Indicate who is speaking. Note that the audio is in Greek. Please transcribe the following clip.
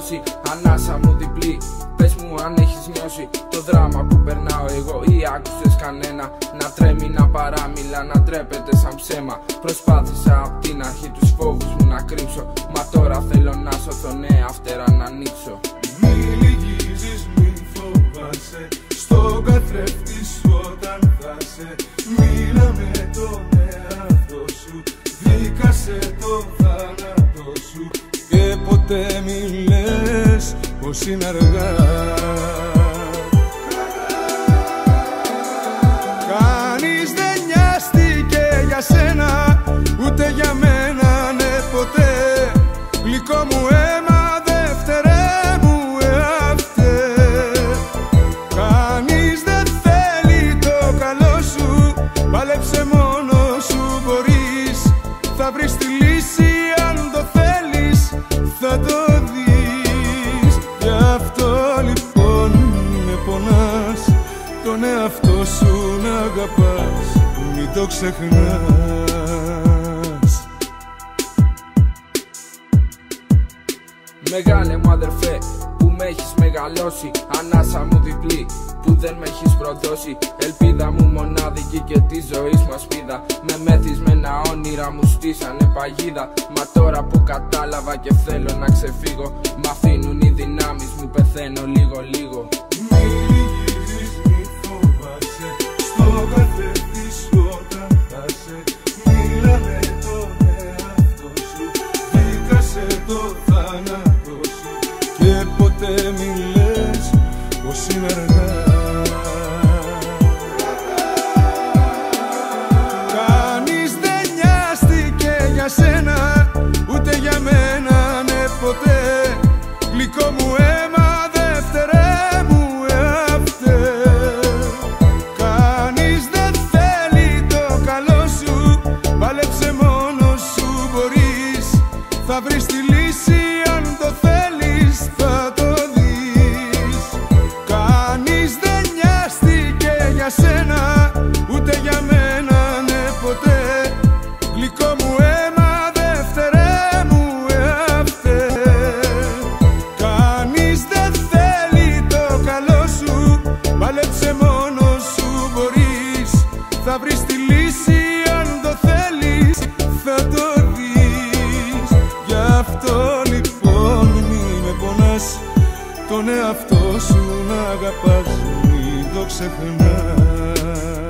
Speaker 1: μεγαλώσει, ανάσα μου διπλή. Πες μου αν έχεις νιώσει το δράμα που περνάω εγώ, ή άκουσες κανένα να τρέμει, να παράμιλα, να ντρέπεται σαν ψέμα. Προσπάθησα απ' την αρχή τους φόβους μου να κρύψω, μα τώρα θέλω να σωθώ, νέα φτερά να ανοίξω.
Speaker 2: Μη λυγίζεις, μη φοβάσαι, στον καθρέφτη σου όταν θα σε. Μίλα με τον εαυτό σου, δίκασε το θάνατό σου. Και ποτέ μη λες πως είναι αργά. Κανείς δεν νοιάστηκε για σένα, ούτε για μένα, ναι ποτέ. Γλυκό μου αίμα, δεύτερε μου εαυτέ. Κανείς δεν θέλει το καλό σου, πάλεψε μόνο σου μπορείς. Θα βρεις τη λύση αν το θέλεις, θα το δεις. Γι' αυτό λοιπόν με πονάς, τον εαυτό σου να αγαπάς, μην το ξεχνάς.
Speaker 1: Μεγάλε μου αδερφέ που με έχεις μεγαλώσει, ανάσα μου διπλή που δεν με έχεις προδώσει. Ελπίδα μου μονάδικη και τη ζωή μου ασπίδα, με μεθυσμένα όνειρα μου στήσανε παγίδα. Μα τώρα που κατάλαβα και θέλω να ξεφύγω, μ' αφήνουν οι δυνάμεις μου, πεθαίνω λίγο λίγο.
Speaker 2: Μη λυγίζεις, μη φοβάσαι, στο καθρέφτη σου όταν θα σε. Μίλα με τον εαυτό σου, δίκασε το θάνατό σου. Και ποτέ μη λες πως είναι αργά. Κανείς δεν νοιάστηκε για σένα, ούτε για μένα, ναι ποτέ. Γλυκό μου αίμα, δεύτερε μου εαυτέ. Κανείς δεν θέλει το καλό σου, πάλεψε μόνο σου μπορείς. Θα βρεις τη λύση αν το θέλεις, θα το δεις. Κανείς δεν νοιάστηκε για σένα, ούτε για μένα, ναι ποτέ. Γλυκό μου αίμα, δεύτερε μου εαυτέ. Κανείς δεν θέλει το καλό σου, πάλεψε μόνο σου μπορείς. Θα βρεις τη λύση αν το θέλεις, θα το δεις. Γι' αυτό λοιπόν μη με πονάς, τον εαυτό σου να αγαπάς, μην το ξεχνάς.